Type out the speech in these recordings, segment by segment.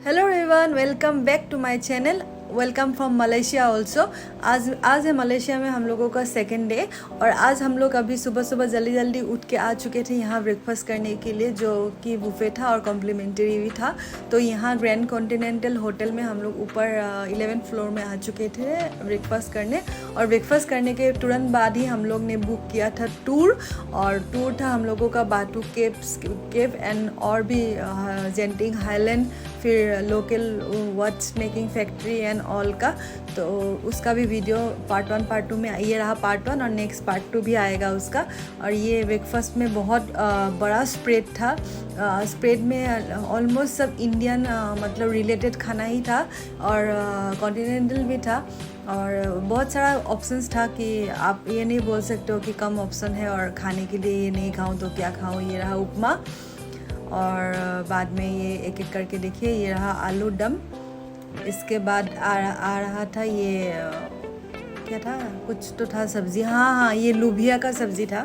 Hello everyone, welcome back to my channel. Welcome from Malaysia also. आज है Malaysia में हम लोगों का सेकेंड डे और आज हम लोग अभी सुबह सुबह जल्दी जल्दी उठ के आ चुके थे यहाँ ब्रेकफास्ट करने के लिए, जो कि बुफे था और कॉम्प्लीमेंट्री भी था। तो यहाँ ग्रैंड कॉन्टिनेंटल होटल में हम लोग ऊपर 11th फ्लोर में आ चुके थे ब्रेकफास्ट करने। और ब्रेकफास्ट करने के तुरंत बाद ही हम लोग ने बुक किया था टूर, और टूर था हम लोगों का बाटू केव एंड और भी जेंटिंग हाईलैंड, फिर local watch making factory and all का। तो उसका भी वीडियो पार्ट 1 पार्ट 2 में, ये रहा पार्ट 1 और नेक्स्ट पार्ट 2 भी आएगा उसका। और ये ब्रेकफास्ट में बहुत बड़ा स्प्रेड था। स्प्रेड में ऑलमोस्ट सब इंडियन मतलब रिलेटेड खाना ही था और कॉन्टिनेंटल भी था, और बहुत सारा ऑप्शंस था कि आप ये नहीं बोल सकते हो कि कम ऑप्शन है और खाने के लिए ये नहीं खाऊं तो क्या खाऊं। ये रहा उपमा, और बाद में ये एक एक करके देखिए, ये रहा आलू दम। इसके बाद आ रहा था ये क्या था, कुछ तो था सब्ज़ी, हाँ ये लुबिया का सब्ज़ी था।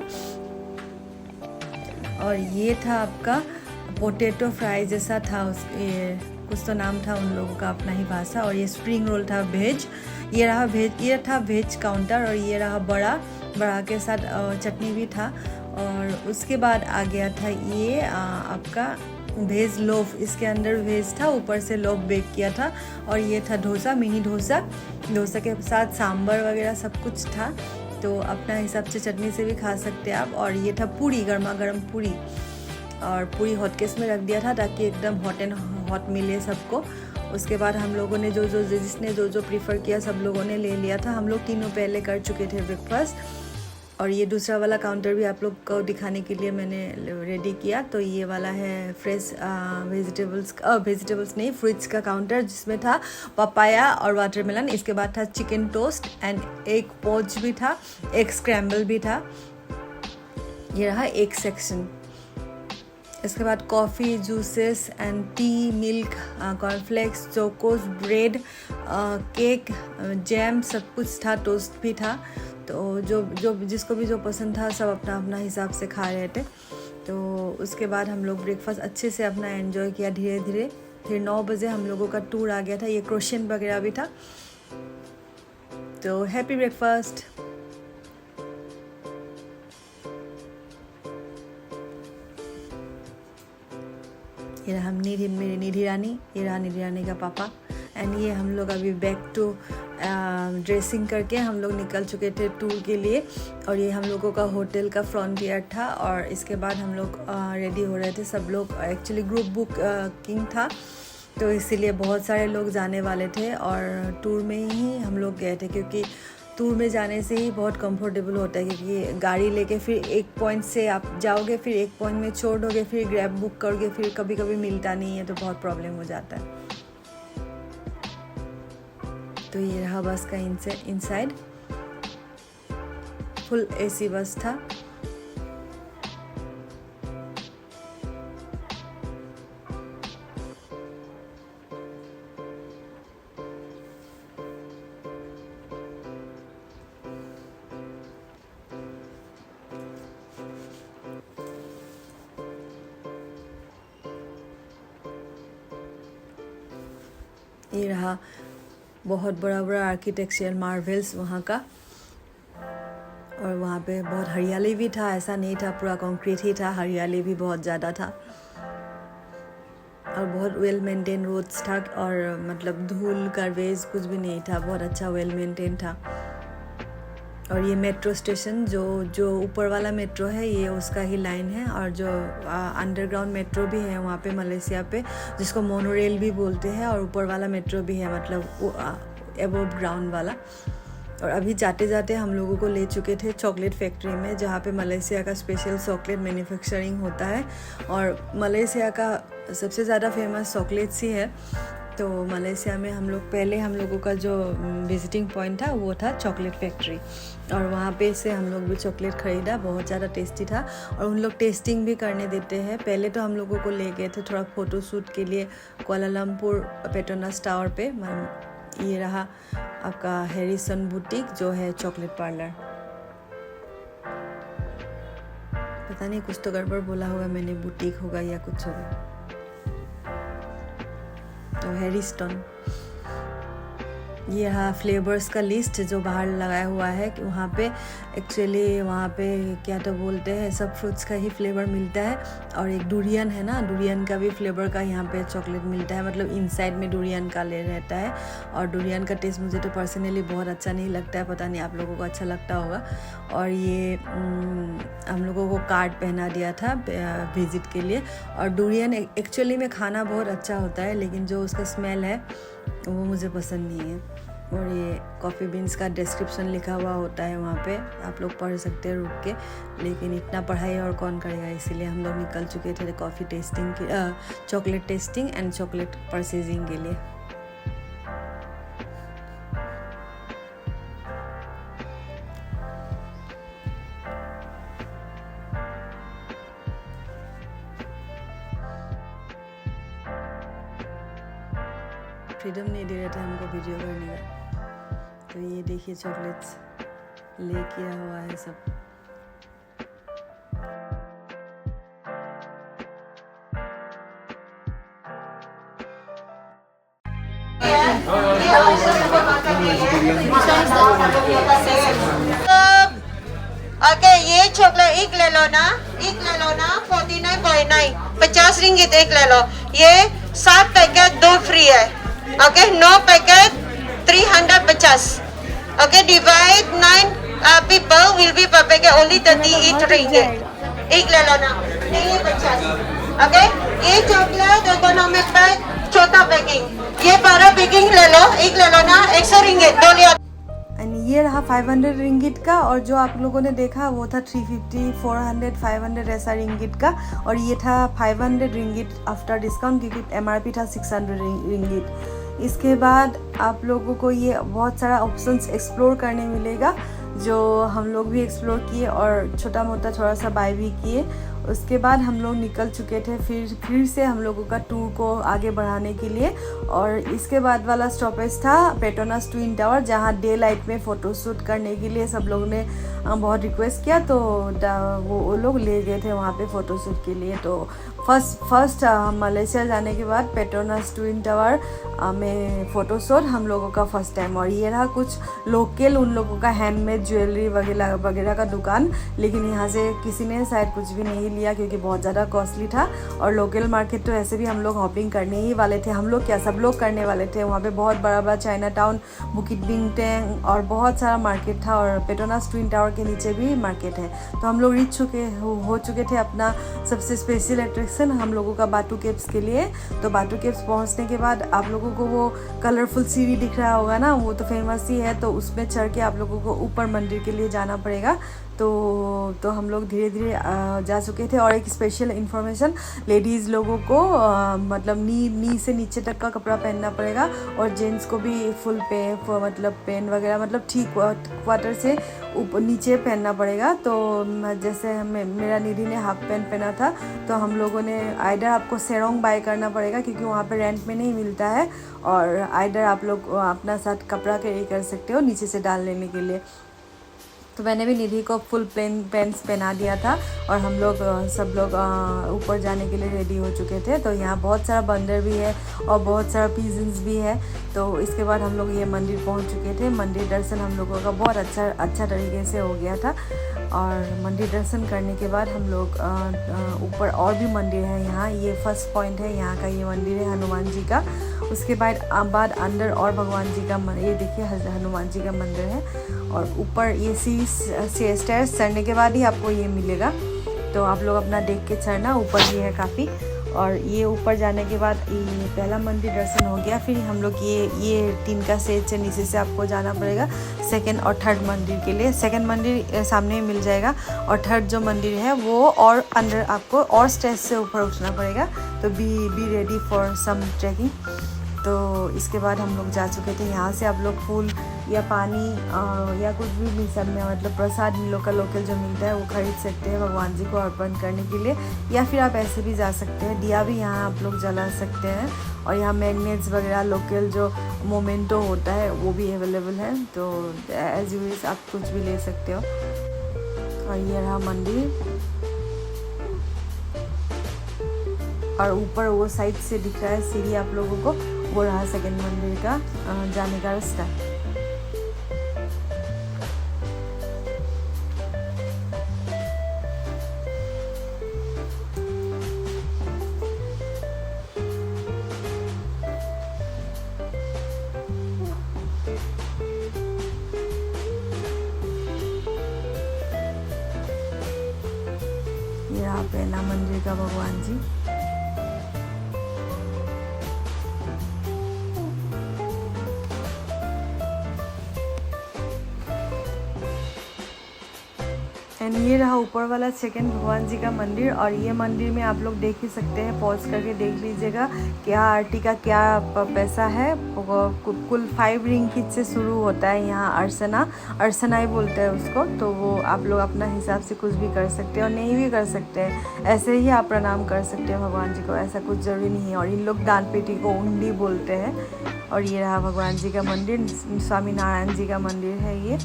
और ये था आपका पोटैटो फ्राई जैसा था, ये कुछ तो नाम था उन लोगों का, अपना ही भाषा। और ये स्प्रिंग रोल था वेज। ये रहा वेज, ये था वेज काउंटर। और ये रहा बड़ा के साथ चटनी भी था। और उसके बाद आ गया था ये आपका वेज लोफ। इसके अंदर वेज था, ऊपर से लोफ बेक किया था। और ये था डोसा, मिनी डोसा के साथ सांभर वगैरह सब कुछ था। तो अपना हिसाब से चटनी से भी खा सकते हैं आप। और ये था पूरी, गर्मा गर्म पूरी, और पूरी हॉटकेस में रख दिया था ताकि एकदम हॉट एंड हॉट मिले सबको। उसके बाद हम लोगों ने जिसने जो प्रीफर किया सब लोगों ने ले लिया था। हम लोग तीनों पहले कर चुके थे ब्रेकफास्ट। और ये दूसरा वाला काउंटर भी आप लोग को दिखाने के लिए मैंने रेडी किया। तो ये वाला है फ्रेश वेजिटेबल्स नहीं, फ्रूट्स का काउंटर, जिसमें था पपाया और वाटरमेलन। इसके बाद था चिकन टोस्ट एंड एग पोच भी था, एग स्क्रैम्बल भी था। ये रहा एक सेक्शन। इसके बाद coffee, juices and T, milk, cornflakes, Chocos, bread, cake, jam, सब कुछ था, टोस्ट भी था। तो जो जिसको भी जो पसंद था सब अपना अपना हिसाब से खा रहे थे। तो उसके बाद हम लोग ब्रेकफास्ट अच्छे से अपना एंजॉय किया धीरे धीरे। फिर 9 बजे हम लोगों का टूर आ गया था। ये क्रोशियन वगैरह भी था। तो हैप्पी ब्रेकफास्ट। ये रहा मेरी निधि रानी, ये रहा निधि रानी का पापा। एंड ये हम लोग अभी बैक टू ड्रेसिंग करके हम लोग निकल चुके थे टूर के लिए। और ये हम लोगों का होटल का फ्रंटियर था। और इसके बाद हम लोग रेडी हो रहे थे। सब लोग एक्चुअली ग्रुप बुकिंग था, तो इसीलिए बहुत सारे लोग जाने वाले थे। और टूर में ही हम लोग गए थे, क्योंकि टूर में जाने से ही बहुत कंफर्टेबल होता है, क्योंकि गाड़ी लेके फिर एक पॉइंट से आप जाओगे, फिर एक पॉइंट में छोड़ दोगे, फिर ग्रैब बुक करोगे, फिर कभी कभी मिलता नहीं है तो बहुत प्रॉब्लम हो जाता है। तो ये रहा बस का इनसाइड, फुल एसी बस था। ये रहा बहुत बड़ा बड़ा आर्किटेक्चरल मार्वल्स वहाँ का। और वहाँ पे बहुत हरियाली भी था, ऐसा नहीं था पूरा कंक्रीट ही था, हरियाली भी बहुत ज़्यादा था। और बहुत वेल मेंटेन रोड्स था, और मतलब धूल गार्बेज कुछ भी नहीं था, बहुत अच्छा वेल मेंटेन था। और ये मेट्रो स्टेशन, जो ऊपर वाला मेट्रो है ये उसका ही लाइन है। और जो अंडरग्राउंड मेट्रो भी है वहाँ पे मलेशिया पे, जिसको मोनोरेल भी बोलते हैं। और ऊपर वाला मेट्रो भी है, मतलब एबव ग्राउंड वाला। और अभी जाते जाते हम लोगों को ले चुके थे चॉकलेट फैक्ट्री में, जहाँ पे मलेशिया का स्पेशल चॉकलेट मैन्युफैक्चरिंग होता है। और मलेशिया का सबसे ज़्यादा फेमस चॉकलेट्स ही है। तो मलेशिया में हम लोगों का जो विजिटिंग पॉइंट था वो था चॉकलेट फैक्ट्री। और वहाँ पे से हम लोग भी चॉकलेट ख़रीदा, बहुत ज़्यादा टेस्टी था। और उन लोग टेस्टिंग भी करने देते हैं। पहले तो हम लोगों को ले गए थे थोड़ा फ़ोटो शूट के लिए कुआलालंपुर पेट्रोनस टावर पे। ये रहा आपका हैरिसन बुटीक, जो है चॉकलेट पार्लर। पता नहीं कुछ तो गड़बड़ बोला होगा मैंने, बुटीक होगा या कुछ होगा। तो हैरी स्टोन। ये रहा फ्लेवर्स का लिस्ट जो बाहर लगाया हुआ है कि वहाँ पे एक्चुअली वहाँ पे क्या तो बोलते हैं, सब फ्रूट्स का ही फ्लेवर मिलता है। और एक डुरियन है ना, डुरियन का भी फ्लेवर का यहाँ पे चॉकलेट मिलता है, मतलब इनसाइड में डुरियन का ले रहता है। और डुरियन का टेस्ट मुझे तो पर्सनली बहुत अच्छा नहीं लगता है, पता नहीं आप लोगों को अच्छा लगता होगा। और ये हम लोगों को कार्ड पहना दिया था विज़िट के लिए। और डुरियन एक्चुअली में खाना बहुत अच्छा होता है, लेकिन जो उसका स्मेल है वो मुझे पसंद नहीं है। और ये कॉफ़ी बीन्स का डिस्क्रिप्शन लिखा हुआ होता है वहाँ पे, आप लोग पढ़ सकते हैं रुक के, लेकिन इतना पढ़ाई और कौन करेगा, इसीलिए हम लोग निकल चुके थे कॉफ़ी टेस्टिंग के, chocolate testing and chocolate purchasing के लिए। फ्रीडम नहीं दे रहे थे हमको वीडियो करने का। तो ये देखिए चॉकलेट्स ले किया हुआ है सब। ओके, ये चॉकलेट एक ले लो ना, 49.9, 50 रिंगिट एक ले लो। ये 7 पैकेट 2 फ्री है। Okay, 9 packet 350। Okay, divide 9 people will be per packet only 38 ringgit। एक ले लो ना, ये 50। ओके, ये चॉकलेट इकोनॉमिक पैक छोटा पैकिंग, ये 12 पैकिंग ले लो, एक ले लो ना, 100 रिंगिट दो लिया। एंड ये रहा 500 रिंगिट का, और जो आप लोगों ने देखा वो था 350, 400, 500 ऐसा रिंगिट का। और ये था 500 रिंगिट आफ्टर डिस्काउंट, क्योंकि MRP था 600 रिंगिट। इसके बाद आप लोगों को ये बहुत सारा ऑप्शंस एक्सप्लोर करने मिलेगा, जो हम लोग भी एक्सप्लोर किए और छोटा मोटा थोड़ा सा बाय भी किए। उसके बाद हम लोग निकल चुके थे फिर से हम लोगों का टूर को आगे बढ़ाने के लिए। और इसके बाद वाला स्टॉपेज था पेट्रोनास ट्विन टावर, जहाँ डे लाइट में फ़ोटोशूट करने के लिए सब लोग ने बहुत रिक्वेस्ट किया, तो वो लोग ले गए थे वहाँ पे फ़ोटोशूट के लिए। तो फर्स्ट मलेशिया जाने के बाद पेट्रोनास ट्विन टावर में फ़ोटोशूट हम लोगों का फर्स्ट टाइम। और ये रहा कुछ लोकल उन लोगों का हैंडमेड ज्वेलरी वगैरह वगैरह का दुकान, लेकिन यहाँ से किसी ने शायद कुछ भी नहीं लिया क्योंकि बहुत ज़्यादा कॉस्टली था। और लोकल मार्केट तो ऐसे भी हम लोग हॉपिंग करने ही वाले थे, हम लोग क्या सब लोग करने वाले थे। वहाँ पे बहुत बड़ा बड़ा चाइना टाउन, बुकिट बिंगटेंग और बहुत सारा मार्केट था, और पेट्रोनास ट्विन टावर के नीचे भी मार्केट है। तो हम लोग रीच हो चुके थे अपना सबसे स्पेशल अट्रैक्शन हम लोगों का बाटू केव्स के लिए। तो बाटू केव्स पहुँचने के बाद आप लोगों को वो कलरफुल सीढ़ी दिख रहा होगा ना, वो तो फेमस ही है। तो उसमें चढ़ के आप लोगों को ऊपर मंदिर के लिए जाना पड़ेगा। तो हम लोग धीरे धीरे जा चुके थे। और एक स्पेशल इन्फॉर्मेशन, लेडीज़ लोगों को मतलब नी से नीचे तक का कपड़ा पहनना पड़ेगा, और जेंट्स को भी फुल मतलब पेन वगैरह मतलब ठीक क्वार्टर से ऊपर नीचे पहनना पड़ेगा। तो जैसे मेरा निधि ने हाफ पैंट पहना था, तो हम लोगों ने आइडर आपको सेरोंग बाय करना पड़ेगा क्योंकि वहाँ पे रेंट में नहीं मिलता है, और आइडर आप लोग अपना साथ कपड़ा कैरी कर सकते हो नीचे से डाल लेने के लिए। तो मैंने भी निधि को फुल पैंट्स पहना दिया था, और हम लोग सब लोग ऊपर जाने के लिए रेडी हो चुके थे। तो यहाँ बहुत सारा बंदर भी है और बहुत सारा पिजन्स भी है। तो इसके बाद हम लोग ये मंदिर पहुँच चुके थे। मंदिर दर्शन हम लोगों का बहुत अच्छा तरीके से हो गया था। और मंदिर दर्शन करने के बाद हम लोग ऊपर और भी मंदिर है यहाँ, ये फर्स्ट पॉइंट है यहाँ का, ये मंदिर है हनुमान जी का। उसके बाद अंदर और भगवान जी का ये देखिए हनुमान जी का मंदिर है। और ऊपर ये स्टेयर्स चढ़ने के बाद ही आपको ये मिलेगा, तो आप लोग अपना देख के चढ़ना। ऊपर ये है काफ़ी, और ये ऊपर जाने के बाद ये पहला मंदिर दर्शन हो गया। फिर हम लोग ये 3 का स्टेज से नीचे से आपको जाना पड़ेगा सेकंड और थर्ड मंदिर के लिए। सेकंड मंदिर सामने ही मिल जाएगा, और थर्ड जो मंदिर है वो और अंदर आपको और स्टेज से ऊपर उठना पड़ेगा। तो be ready for some trekking. तो इसके बाद हम लोग जा चुके थे। यहाँ से आप लोग फूल या पानी या कुछ भी मिल सकते हैं, मतलब प्रसाद लोकल जो मिलता है वो खरीद सकते हैं भगवान जी को अर्पण करने के लिए, या फिर आप ऐसे भी जा सकते हैं। दिया भी यहाँ आप लोग जला सकते हैं, और यहाँ मैग्नेट्स वगैरह लोकल जो मोमेंटो होता है वो भी अवेलेबल है। तो एज यू विश आप कुछ भी ले सकते हो। और ये रहा मंदिर, और ऊपर वो साइड से दिख रहा है सीढ़ी आप लोगों को, वो रहा सेकंड मंदिर का जाने का रास्ता। ये रहा पहला मंदिर का भगवान जी। एंड ये रहा ऊपर वाला सेकंड भगवान जी का मंदिर। और ये मंदिर में आप लोग देख ही सकते हैं, पॉज करके देख लीजिएगा क्या आरती का क्या पैसा है। कुल 5 रिंगिट से शुरू होता है यहाँ अर्चना ही बोलते हैं उसको। तो वो आप लोग अपना हिसाब से कुछ भी कर सकते हैं और नहीं भी कर सकते हैं, ऐसे ही आप प्रणाम कर सकते हैं भगवान जी को, ऐसा कुछ ज़रूरी नहीं है। और इन लोग दान पेटी को उंडी बोलते हैं। और ये रहा भगवान जी का मंदिर, स्वामी नारायण जी का मंदिर है ये।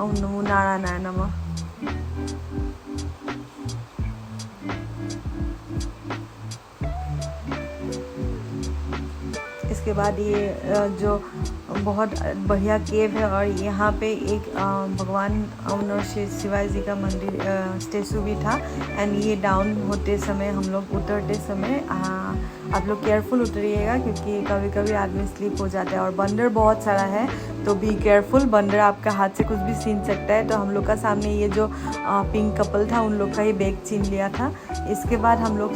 ओम नमो नारायणाय नमः। इसके बाद ये जो बहुत बढ़िया केव है और यहाँ पे एक भगवान शिवाजी जी का मंदिर स्टेचू भी था। एंड ये डाउन होते समय हम लोग उतरते समय आप लोग केयरफुल उतरिएगा क्योंकि कभी कभी आदमी स्लिप हो जाता है। और बंदर बहुत सारा है तो बी केयरफुल, बंदर आपका हाथ से कुछ भी छीन सकता है। तो हम लोग का सामने ये जो पिंक कपल था उन लोग का ही बैग छीन लिया था। इसके बाद हम लोग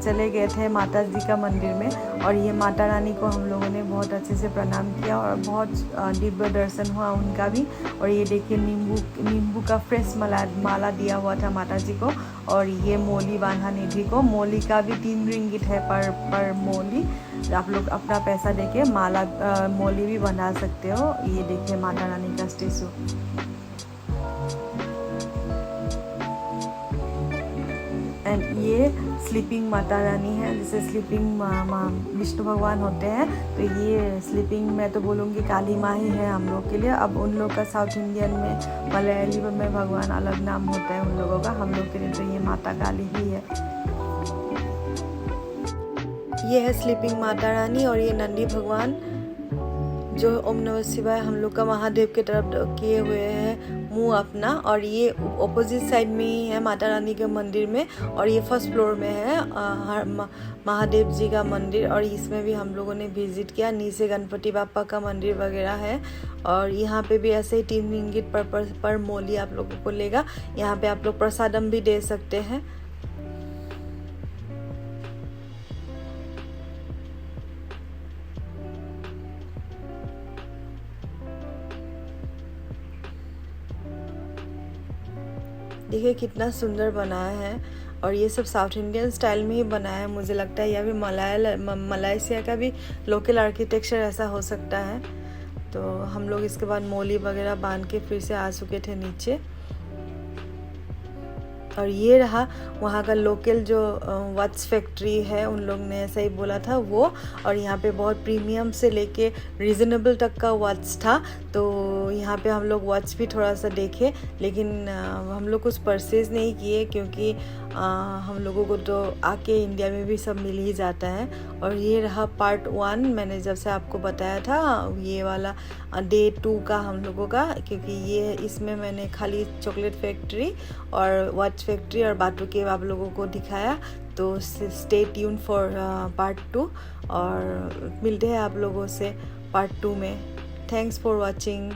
चले गए थे माता जी का मंदिर में। और ये माता रानी को हम लोगों ने बहुत अच्छे से प्रणाम किया और बहुत दिव्य दर्शन हुआ उनका भी। और ये देखिए नींबू का फ्रेश माला दिया हुआ था माता जी को। और ये मोली बांधा निधि को, मोली का भी 3 रिंगिट है पर मोली। आप लोग अपना पैसा देके माला मोली भी बना सकते हो। ये देखिए माता रानी का स्टेचू। एंड ये स्लीपिंग माता रानी है, जैसे स्लीपिंग विष्णु भगवान होते हैं तो ये स्लीपिंग मैं तो बोलूँगी काली माँ ही है हम लोग के लिए। अब उन लोग का साउथ इंडियन में मलयाली में भगवान अलग नाम होता है उन लोगों का, हम लोग के लिए तो ये माता काली ही है। ये है स्लीपिंग माता रानी और ये नंदी भगवान जो ओम नमः शिवाय हम लोग का महादेव के तरफ किए हुए हैं मुंह अपना। और ये ऑपोजिट साइड में ही है माता रानी के मंदिर में। और ये फर्स्ट फ्लोर में है महादेव जी का मंदिर। और इसमें भी हम लोगों ने विजिट किया। नीचे गणपति बापा का मंदिर वगैरह है। और यहाँ पे भी ऐसे ही 3 रिंगिट पर मोली आप लोगों को लेगा। यहाँ पे आप लोग प्रसादम भी दे सकते हैं। देखिए कितना सुंदर बनाया है। और ये सब साउथ इंडियन स्टाइल में ही बनाया है। मुझे लगता है यह भी मलाइशिया का भी लोकल आर्किटेक्चर ऐसा हो सकता है। तो हम लोग इसके बाद मोली वगैरह बांध के फिर से आ चुके थे नीचे। और ये रहा वहाँ का लोकल जो वॉच फैक्ट्री है, उन लोग ने ऐसा ही बोला था वो। और यहाँ पे बहुत प्रीमियम से लेके रीज़नेबल तक का वॉच था। तो यहाँ पे हम लोग वॉच भी थोड़ा सा देखे, लेकिन हम लोग कुछ परचेज़ नहीं किए क्योंकि हम लोगों को तो आके इंडिया में भी सब मिल ही जाता है। और ये रहा पार्ट 1, मैंने जब से आपको बताया था ये वाला डे 2 का हम लोगों का, क्योंकि ये इसमें मैंने खाली चॉकलेट फैक्ट्री और वॉच फैक्ट्री और बाटू केव आप लोगों को दिखाया। तो स्टे ट्यून फॉर पार्ट 2 और मिलते हैं आप लोगों से पार्ट 2 में। Thanks for watching.